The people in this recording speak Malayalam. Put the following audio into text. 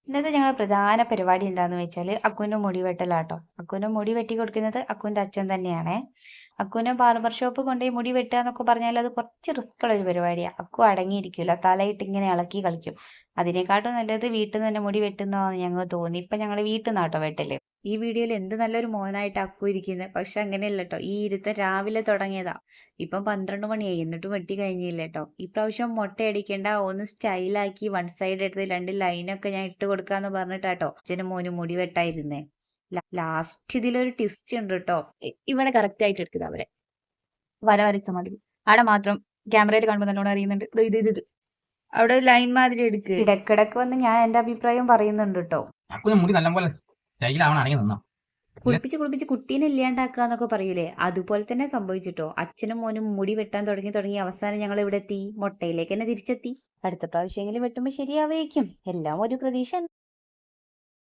ഇന്നത്തെ ഞങ്ങളുടെ പ്രധാന പരിപാടി എന്താന്ന് വെച്ചാൽ അക്കുവിന്റെ മുടി വെട്ടലാട്ടോ. അക്കുവിന്റെ മുടി വെട്ടി കൊടുക്കുന്നത് അക്കുവിന്റെ അച്ഛൻ തന്നെയാണേ. അക്കുവിനെ ബാർബർ ഷോപ്പ് കൊണ്ടുപോയി മുടി വെട്ടുക എന്നൊക്കെ പറഞ്ഞാൽ അത് കുറച്ച് റിസ്ക് ഉള്ള ഒരു പരിപാടിയാണ്. അക്കു അടങ്ങിയിരിക്കില്ല, തലയിട്ട് ഇങ്ങനെ ഇളക്കി കളിക്കും. അതിനെക്കാട്ടും നല്ലത് വീട്ടിൽ നിന്ന് തന്നെ മുടി വെട്ടുന്നതാണെന്ന് ഞങ്ങൾ തോന്നി. ഇപ്പൊ ഞങ്ങൾ വീട്ടിൽ നിന്നാട്ടോ വെട്ടല്. ഈ വീഡിയോയിൽ എന്ത് നല്ലൊരു മോനായിട്ട് അക്കു ഇരിക്കുന്നത്. പക്ഷെ അങ്ങനെയല്ല കേട്ടോ, ഈ ഇരുത്തം രാവിലെ തുടങ്ങിയതാ. ഇപ്പം 12 മണിയായി, എന്നിട്ടും വെട്ടി കഴിഞ്ഞില്ല കേട്ടോ. ഇപ്രാവശ്യം മുട്ടയടിക്കേണ്ട, ഒന്ന് സ്റ്റൈലാക്കി വൺ സൈഡ് എടുത്ത് 2 ലൈനൊക്കെ ഞാൻ ഇട്ട് കൊടുക്കാന്ന് പറഞ്ഞിട്ടാട്ടോ അച്ഛനും മോനും മുടി വെട്ടായിരുന്നേ. ലാസ്റ്റ് ഇതിലൊരു ട്വിസ്റ്റ് ഉണ്ട് കേട്ടോ. ഇവിടെ കറക്റ്റ് ആയിട്ട് എടുക്കുക അവരെ വര വരച്ച മാതിരി. അവിടെ മാത്രം ക്യാമറയിൽ കാണുമ്പോൾ നല്ലോണം അറിയുന്നുണ്ട്. ഇത് അവിടെ ഒരു ലൈൻ മാതിരി എടുക്കുക. ഇടക്കിടക്ക് വന്ന് ഞാൻ എന്റെ അഭിപ്രായം പറയുന്നുണ്ട് കേട്ടോ. മുടി നല്ലപോലെ സ്റ്റൈലാവണമെങ്കിൽ നിന്നോ. കുളിപ്പിച്ച് കുട്ടീനെ ഇല്ലാണ്ടാക്കുക എന്നൊക്കെ പറയൂലേ, അതുപോലെ തന്നെ സംഭവിച്ചിട്ടോ. അച്ഛനും മോനും മുടി വെട്ടാൻ തുടങ്ങി അവസാനം ഞങ്ങൾ ഇവിടെ എത്തി, മുട്ടയിലേക്ക് തന്നെ തിരിച്ചെത്തി. അടുത്ത പ്രാവശ്യമെങ്കിലും വെട്ടുമ്പോൾ ശരിയാവേക്കും, എല്ലാം ഒരു പ്രതീക്ഷ.